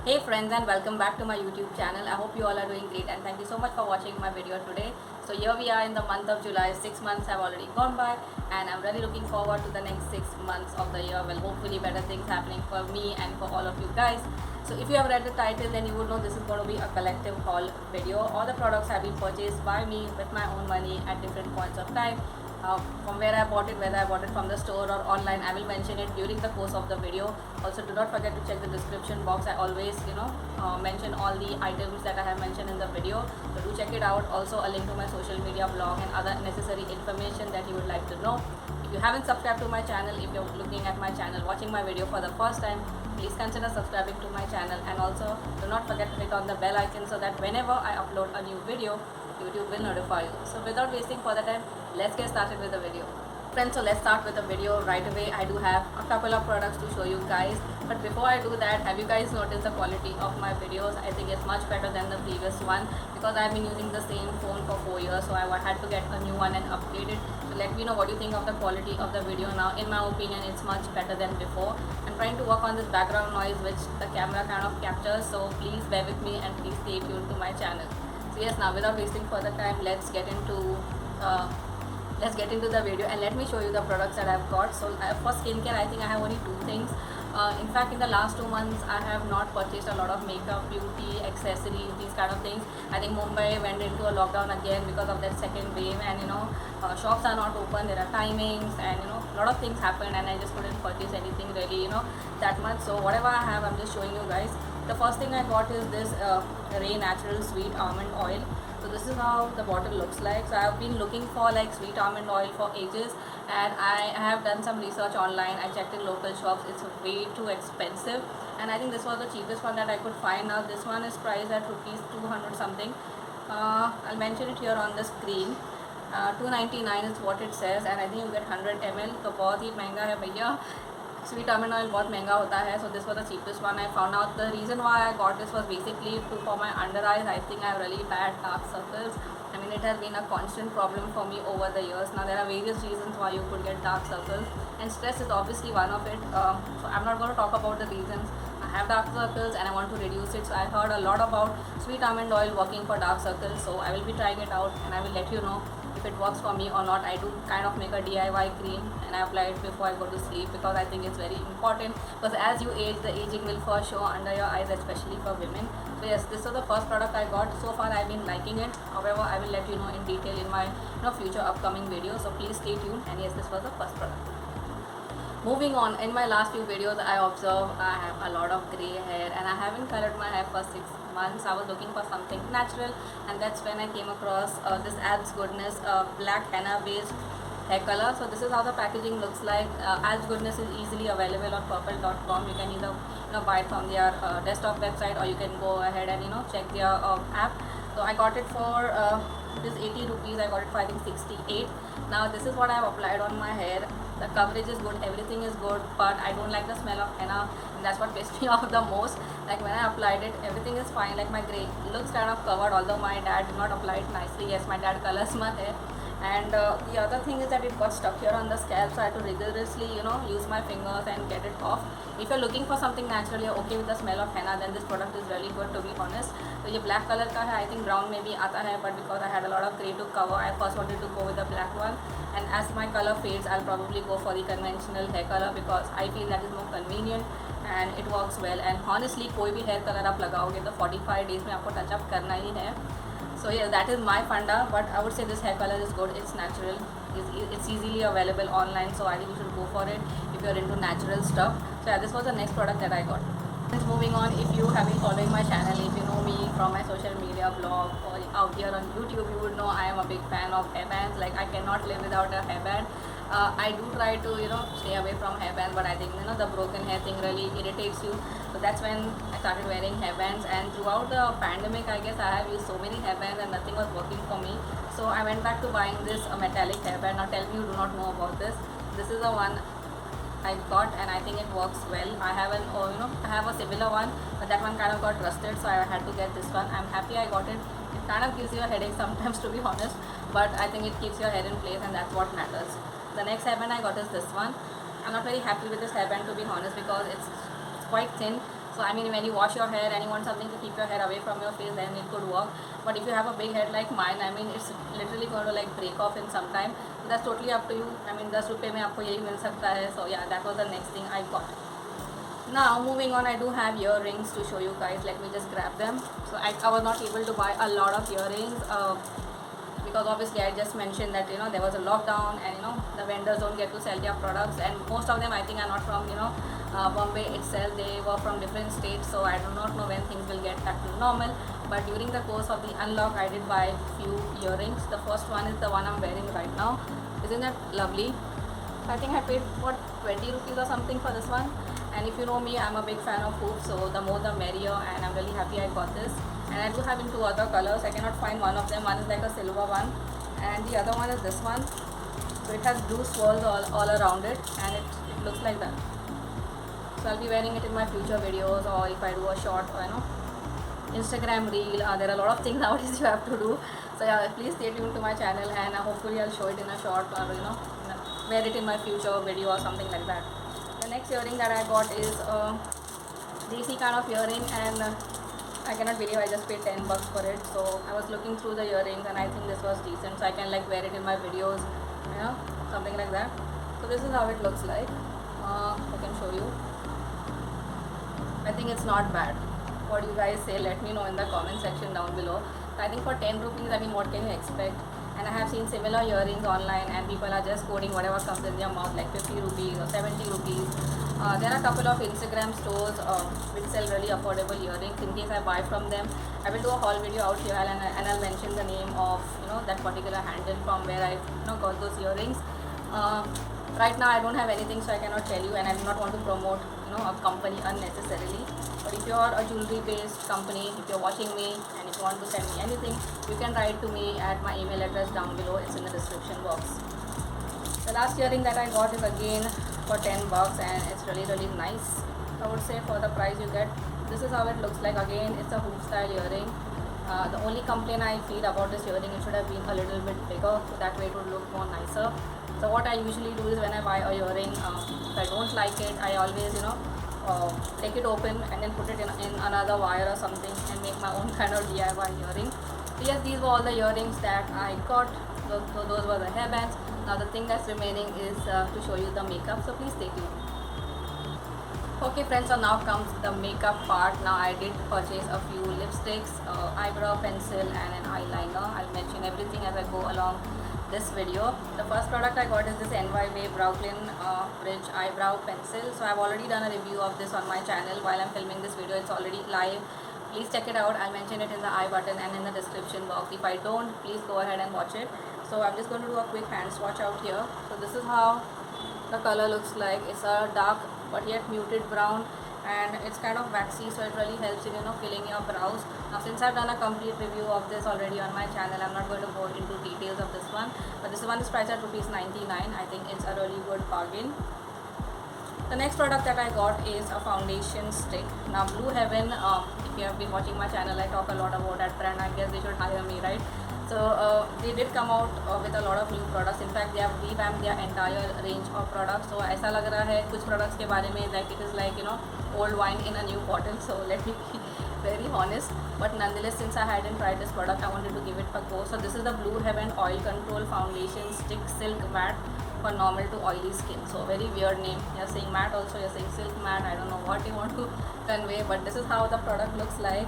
Hey friends, and welcome back to my YouTube channel. I hope you all are doing great and thank you so much for watching my video today. So here we are in the month of July. 6 months have already gone by and I'm really looking forward to the next 6 months of the year. Well, hopefully better things happening for me and for all of you guys. So if you have read the title, then you would know this is going to be a collective haul video. All the products have been purchased by me with my own money at different points of time. From where I bought it, whether I bought it from the store or online, I will mention it during the course of the video. Also, do not forget to check the description box. I always mention all the items that I have mentioned in the video, so do check it out. Also a link to my social media blog and other necessary information that you would like to know. If you haven't subscribed to my channel, if you're looking at my channel, watching my video for the first time, please consider subscribing to my channel, and also do not forget to hit on the bell icon so that whenever I upload a new video, YouTube will notify you. So without wasting further time, let's get started with the video. Friends, so let's start with the video right away. I do have a couple of products to show you guys, but before I do that, have you guys noticed the quality of my videos? I think it's much better than the previous one because I've been using the same phone for 4 years, so I had to get a new one and upgrade it. So let me know what you think of the quality of the video now. In my opinion, it's much better than before. I'm trying to work on this background noise which the camera kind of captures, so please bear with me and please stay tuned to my channel. So yes, now without wasting further time, let's get into the video and let me show you the products that I've got. So for skincare, I think I have only two things. In fact, in the last 2 months, I have not purchased a lot of makeup, beauty, accessories, these kind of things. I think Mumbai went into a lockdown again because of that second wave, and shops are not open. There are timings, and a lot of things happened, and I just couldn't purchase anything really, that much. So whatever I have, I'm just showing you guys. The first thing I got is this Ray Natural Sweet Almond Oil. So this is how the bottle looks like. So I have been looking for like sweet almond oil for ages, and I have done some research online. I checked in local shops. It's way too expensive, and I think this was the cheapest one that I could find. Now this one is priced at rupees 200 something. I'll mention it here on the screen. 299 is what it says, and I think you get 100 ml. तो बहुत ही महंगा है भैया. Sweet almond oil बहुत महंगा होता है, so this was the cheapest one. I found out the reason why I got this was basically for my under eyes. I think I have really bad dark circles. I mean, it has been a constant problem for me over the years. Now there are various reasons why you could get dark circles, and stress is obviously one of it. So I'm not going to talk about the reasons. I have dark circles and I want to reduce it, so I heard a lot about sweet almond oil working for dark circles. So I will be trying it out and I will let you know if it works for me or not. I do kind of make a DIY cream and I apply it before I go to sleep because I think it's very important, because as you age, the aging will first show under your eyes, especially for women. So yes, this was the first product I got. So far I've been liking it. However, I will let you know in detail in my future upcoming videos, so please stay tuned. And yes, this was the first product. Moving on, in my last few videos I observed I have a lot of grey hair and I haven't colored my hair for 6 months. I was looking for something natural, and that's when I came across this Alps Goodness black henna based hair color. So this is how the packaging looks like. Alps Goodness is easily available on purple.com. You can either buy it from their desktop website, or you can go ahead and check their app. So I got it for this 80 rupees. I got it for I think 68. Now this is what I have applied on my hair. The coverage is good, everything is good, but I don't like the smell of henna, and that's what pissed me off the most. Like when I applied it, everything is fine. Like my grey looks kind of covered, although my dad did not apply it nicely. Yes, my dad colors my hair. And the other thing is that it got stuck here on the scalp, so I had to rigorously use my fingers and get it off. If you're looking for something natural, you're okay with the smell of henna, then this product is really good, to be honest. So ये black color का है, I think brown में भी आता है, but because I had a lot of grey to cover, I first wanted to go with the black one. And as my color fades, I'll probably go for the conventional hair color because I feel that is more convenient and it works well. And honestly, कोई भी hair color आप लगाओगे तो 45 days में आपको touch up करना ही है. So yeah, that is my funda, but I would say this hair color is good. It's natural. It's easily available online, so I think you should go for it if you're into natural stuff. So yeah, this was the next product that I got. Moving on, if you have been following my channel, if you know me from my social media blog or out here on YouTube, you would know I am a big fan of hairbands. Like I cannot live without a hairband. I do try to stay away from hairbands, but I think the broken hair thing really irritates you. So that's when I started wearing hairbands, and throughout the pandemic, I guess I have used so many hairbands and nothing was working for me. So I went back to buying this metallic hairband. Now tell me you do not know about this. This is the one I got, and I think it works well. I have I have a similar one, but that one kind of got rusted, so I had to get this one. I'm happy I got it. It kind of gives you a headache sometimes, to be honest, but I think it keeps your hair in place, and that's what matters. The next hairband I got is this one. I'm not very happy with this hairband, to be honest, because it's quite thin. So I mean, when you wash your hair and you want something to keep your hair away from your face, then it could work. But if you have a big head like mine, I mean, it's literally going to like break off in some time. So that's totally up to you. I mean, 10 रुपये में आपको यही मिल सकता है. So yeah, that was the next thing I got. Now moving on, I do have earrings to show you guys. Let me just grab them. So I was not able to buy a lot of earrings because obviously I just mentioned that there was a lockdown and the vendors don't get to sell their products, and most of them I think are not from Bombay itself. They were from different states, so I do not know when things will get back to normal. But during the course of the unlock, I did buy few earrings. The first one is the one I'm wearing right now. Isn't that lovely? I think I paid what 20 rupees or something for this one. And if you know me, I'm a big fan of hoops, so the more the merrier, and I'm really happy I got this. And I do have in two other colors. I cannot find one of them. One is like a silver one, and the other one is this one. So it has blue swirls all around it, and it looks like that. So I'll be wearing it in my future videos, or if I do a short Instagram reel. There are a lot of things nowadays you have to do. So yeah, please stay tuned to my channel, and hopefully I'll show it in a short, or wear it in my future video or something like that. The next earring that I got is desi kind of earring, and I cannot believe I just paid 10 bucks for it. So I was looking through the earrings, and I think this was decent, so I can like wear it in my videos, something like that. So this is how it looks like. I can show you. I think it's not bad. What do you guys say? Let me know in the comment section down below. So I think for 10 rupees, I mean, what can you expect? And I have seen similar earrings online, and people are just quoting whatever comes in their mouth, like 50 rupees or 70 rupees. There are a couple of Instagram stores which sell really affordable earrings. In case I buy from them, I will do a haul video out here, and I'll mention the name of that particular handle from where I got those earrings. Right now I don't have anything, so I cannot tell you, and I do not want to promote a company unnecessarily. But if you are a jewelry based company, if you're watching me and if you want to send me anything, you can write to me at my email address down below. It's in the description box. The last earring that I got is again for 10 bucks, and it's really nice. I would say for the price you get. This is how it looks like. Again, it's a hoop style earring. The only complaint I feel about this earring, it should have been a little bit bigger, so that way it would look more nicer. So what I usually do is when I buy a earring, if I don't like it, I always take it open and then put it in another wire or something and make my own kind of DIY earring. So yes, these were all the earrings that I got. Those were the hairbands. Now the thing that's remaining is to show you the makeup, so please stay tuned. Okay friends, so now comes the makeup part. Now I did purchase a few lipsticks, eyebrow pencil and an eyeliner. I'll mention everything as I go along this video. The first product I got is this NYWay Brooklyn Bridge eyebrow pencil. So I've already done a review of this on my channel. While I'm filming this video, it's already live. Please check it out. I'll mention it in the I button and in the description box. If I don't, please go ahead and watch it. So I'm just going to do a quick hand swatch out here. So this is how the color looks like. It's a dark but yet muted brown, and it's kind of waxy, so it really helps in filling your brows. Now since I've done a complete review of this already on my channel, I'm not going to go into details of this one, but this one is priced at ₹99. I think it's a really good bargain. The next product that I got is a foundation stick. Now Blue Heaven, if you have been watching my channel, I talk a lot about that brand. I guess they should hire me, right? So they did come out with a lot of new products. In fact, they have revamped their entire range of products. So ऐसा लग रहा है कुछ products के बारे में like it is like old wine in a new bottle. So let me be very honest. But nonetheless, since I hadn't tried this product, I wanted to give it a go. So this is the Blue Heaven Oil Control Foundation Stick Silk Matte for normal to oily skin. So very weird name. You're saying matte also, you're saying silk matte. I don't know what you want to convey, but this is how the product looks like.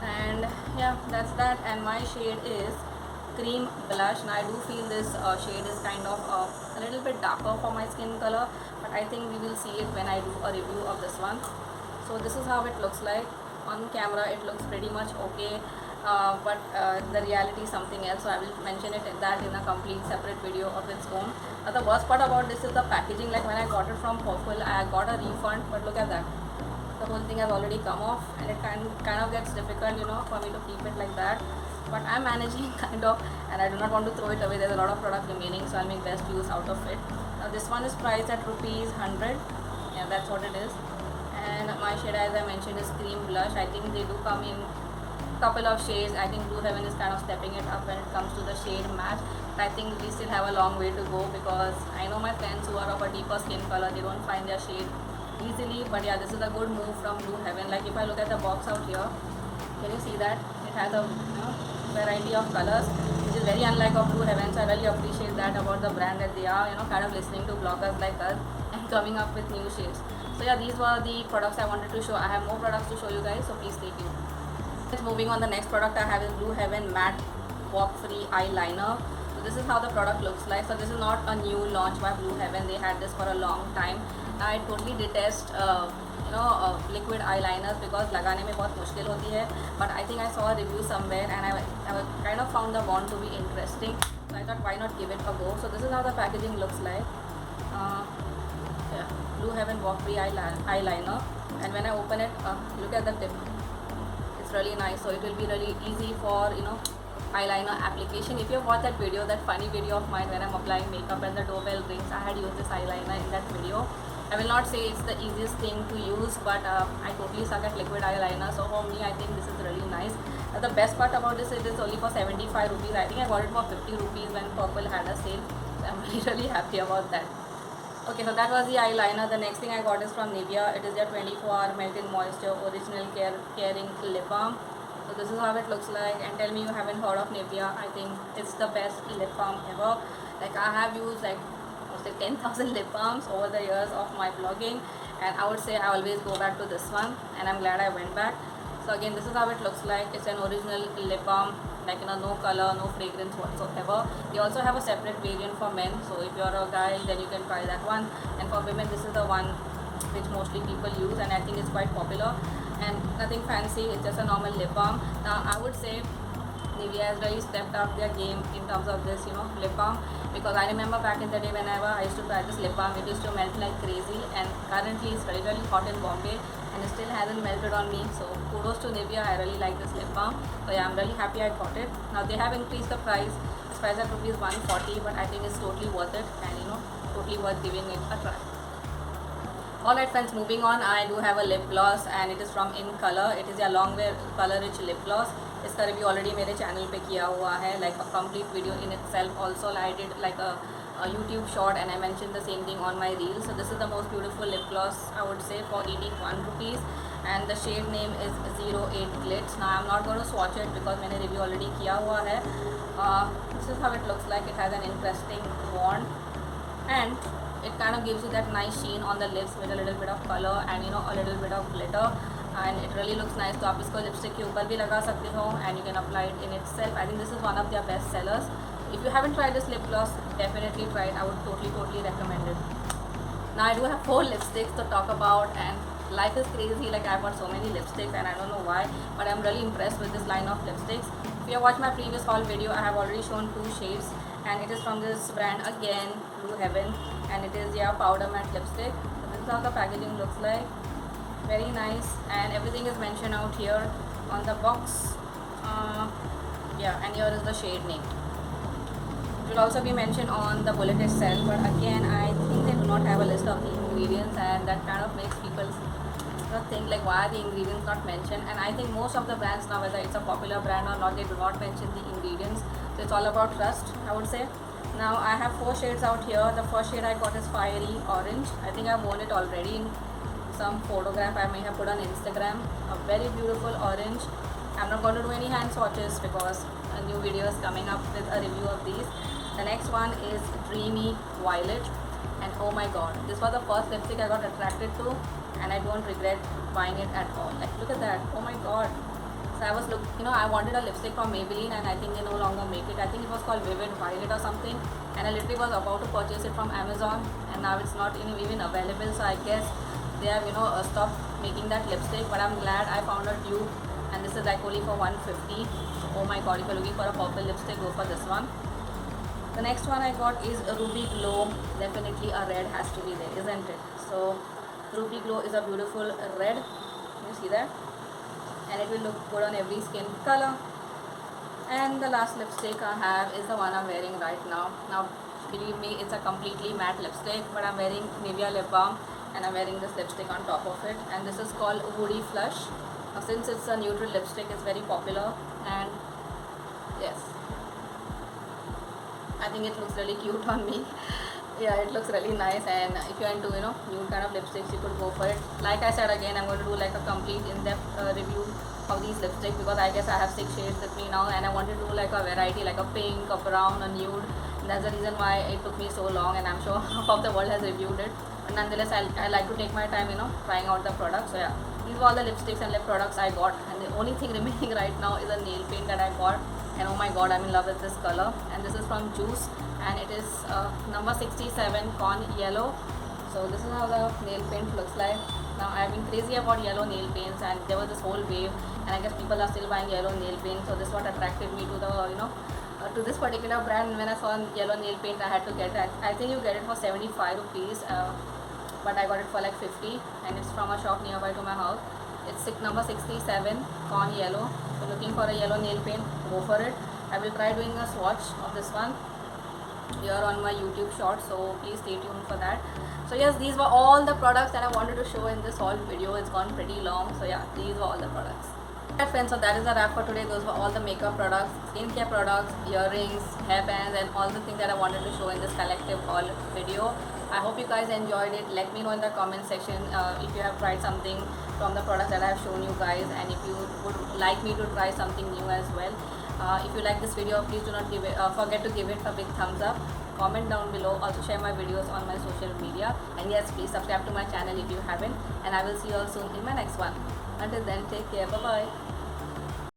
And yeah, that's that. And my shade is Cream Blush. Now I do feel this shade is kind of a little bit darker for my skin color, but I think we will see it when I do a review of this one. So this is how it looks like. On camera it looks pretty much okay, but the reality is something else, so I will mention it in a complete separate video of its own. The worst part about this is the packaging. Like when I got it from Purple, I got a refund, but look at that. The whole thing has already come off, and it kind of gets difficult for me to keep it like that, but I'm managing kind of, and I do not want to throw it away. There's a lot of product remaining, so I'll make best use out of it. Now this one is priced at ₹100. Yeah, that's what it is. And my shade, as I mentioned, is Cream Blush. I think they do come in couple of shades. I think Blue Heaven is kind of stepping it up when it comes to the shade match. But I think we still have a long way to go, because I know my friends who are of a deeper skin color, they don't find their shade easily. But yeah, this is a good move from Blue Heaven. Like if I look at the box out here, can you see that it has a variety of colors, which is very unlike of Blue Heaven. So I really appreciate that about the brand, that they are kind of listening to bloggers like us and coming up with new shades. So yeah, these were the products I wanted to show. I have more products to show you guys, so please stay tuned. Just moving on, the next product I have is Blue Heaven Matte Walk Free Eyeliner. So this is how the product looks like. So this is not a new launch by Blue Heaven. They had this for a long time. I totally detest liquid eyeliners because लगाने में बहुत मुश्किल होती है. But I think I saw a review somewhere and I kind of found the bond to be interesting. So I thought, why not give it a go. So this is how the packaging looks like. Yeah, Blue Heaven Walk Free Eyeliner. And when I open it, look at the tip. It's really nice. So it will be really easy for eyeliner application. If you have watched that video, that funny video of mine when I'm applying makeup and the doorbell rings, I had used this eyeliner in that video. I will not say it's the easiest thing to use, but I totally suck at liquid eyeliner. So for me, I think this is really nice. The best part about this, it is only for 75 rupees. I think I got it for 50 rupees when Purple had a sale. So I'm really happy about that. Okay, so that was the eyeliner. The next thing I got is from Nivea. It is their 24-hour Melt-in Moisture Original Caring Lip Balm. So this is how it looks like. And tell me you haven't heard of Nivea. I think it's the best lip balm ever. Like I have used like 10,000 lip balms over the years of my blogging, and I would say I always go back to this one, and I'm glad I went back. So again, this is how it looks like. It's an original lip balm, like no color, no fragrance whatsoever. They also have a separate variant for men, so if you're a guy, then you can try that one. And for women, this is the one which mostly people use, and I think it's quite popular. And nothing fancy, it's just a normal lip balm. Now I would say Nivea has really stepped up their game in terms of this lip balm, because I remember back in the day whenever I used to try this lip balm, it used to melt like crazy, and currently it's very hot in Bombay and it still hasn't melted on me. So kudos to Nivea, I really like this lip balm. So yeah, I'm really happy I got it. Now they have increased the price. It's priced at rupees 140, but I think it's totally worth it, and totally worth giving it a try. Alright friends, moving on, I do have a lip gloss and it is from In Color. It is a long wear color rich lip gloss. इसका review already मेरे channel पे किया हुआ है, like a complete video in itself. Also I did like a YouTube short and I mentioned the same thing on my reel. So this is the most beautiful lip gloss I would say for 81 rupees, and the shade name is 08 Glitz. Now I'm not going to swatch it because मैंने review already किया हुआ है. This is how it looks like. It has an interesting wand and it kind of gives you that nice sheen on the lips with a little bit of color and a little bit of glitter, and it really looks nice. तो आप इसको lipstick के ऊपर भी लगा सकते हो and you can apply it in itself. I think this is one of their best sellers. If you haven't tried this lip gloss, definitely try it. I would totally recommend it. Now I do have 4 lipsticks to talk about, and life is crazy. Like I've got so many lipsticks and I don't know why, but I'm really impressed with this line of lipsticks. If you have watched my previous haul video, I have already shown 2 shades, and it is from this brand again, Blue Heaven, and it is their powder matte lipstick. So this is how the packaging looks like. Very nice, and everything is mentioned out here on the box. Yeah, and here is the shade name. It will also be mentioned on the bullet itself, but again I think they do not have a list of the ingredients, and that kind of makes people think like, why are the ingredients not mentioned. And I think most of the brands now, whether it's a popular brand or not, they do not mention the ingredients. So it's all about trust, I would say. Now I have 4 shades out here. The first shade I got is Fiery Orange. I think I've worn it already in some photograph I may have put on Instagram. A very beautiful orange. I'm not going to do any hand swatches because a new video is coming up with a review of these. The next one is Dreamy Violet, and oh my god, this was the first lipstick I got attracted to, and I don't regret buying it at all. Like look at that, oh my god. So I was I wanted a lipstick from Maybelline, and I think they no longer make it. I think it was called Vivid Violet or something, and I literally was about to purchase it from Amazon, and now it's not even available. So I guess they have stopped making that lipstick, but I'm glad I found a dupe, and this is like only for 150. So, oh my god, if you're looking for a purple lipstick, go for this one. The next one I got is Ruby Glow. Definitely a red has to be there, isn't it? So Ruby Glow is a beautiful red. Can you see that? And it will look good on every skin color. And the last lipstick I have is the one I'm wearing right now. Now believe me, it's a completely matte lipstick, but I'm wearing Nivea lip balm, and I'm wearing this lipstick on top of it, and this is called Woody Flush. Now since it's a neutral lipstick, it's very popular, and yes, I think it looks really cute on me. Yeah, it looks really nice, and if you're into nude kind of lipsticks, you could go for it. Like I said again, I'm going to do like a complete in-depth review of these lipsticks because I guess I have 6 shades with me now, and I wanted to do like a variety, like a pink, a brown, a nude. And that's the reason why it took me so long, and I'm sure half of the world has reviewed it. But nonetheless, I like to take my time, trying out the product. So yeah, these were all the lipsticks and lip products I got, and the only thing remaining right now is a nail paint that I got. And oh my god, I'm in love with this color, and this is from Juice, and it is number 67 Corn Yellow. So this is how the nail paint looks like. Now I've been crazy about yellow nail paints, and there was this whole wave, and I guess people are still buying yellow nail paint. So this is what attracted me to the to this particular brand. When I saw yellow nail paint, I had to get it. I think you get it for 75 rupees, but I got it for like 50, and it's from a shop nearby to my house. It's number 67 Corn Yellow. So looking for a yellow nail paint, go for it. I will try doing a swatch of this one here on my YouTube short, so please stay tuned for that. So yes, these were all the products that I wanted to show in this haul video. It's gone pretty long, so yeah, these were all the products. Alright friends, so that is a wrap for today. Those were all the makeup products, skincare products, earrings, hairbands, and all the things that I wanted to show in this collective haul video. I hope you guys enjoyed it. Let me know in the comment section if you have tried something from the products that I have shown you guys, and if you would like me to try something new as well. If you like this video, please do not forget to give it a big thumbs up. Comment down below. Also share my videos on my social media. And yes, please subscribe to my channel if you haven't. And I will see you all soon in my next one. Until then, take care. Bye-bye.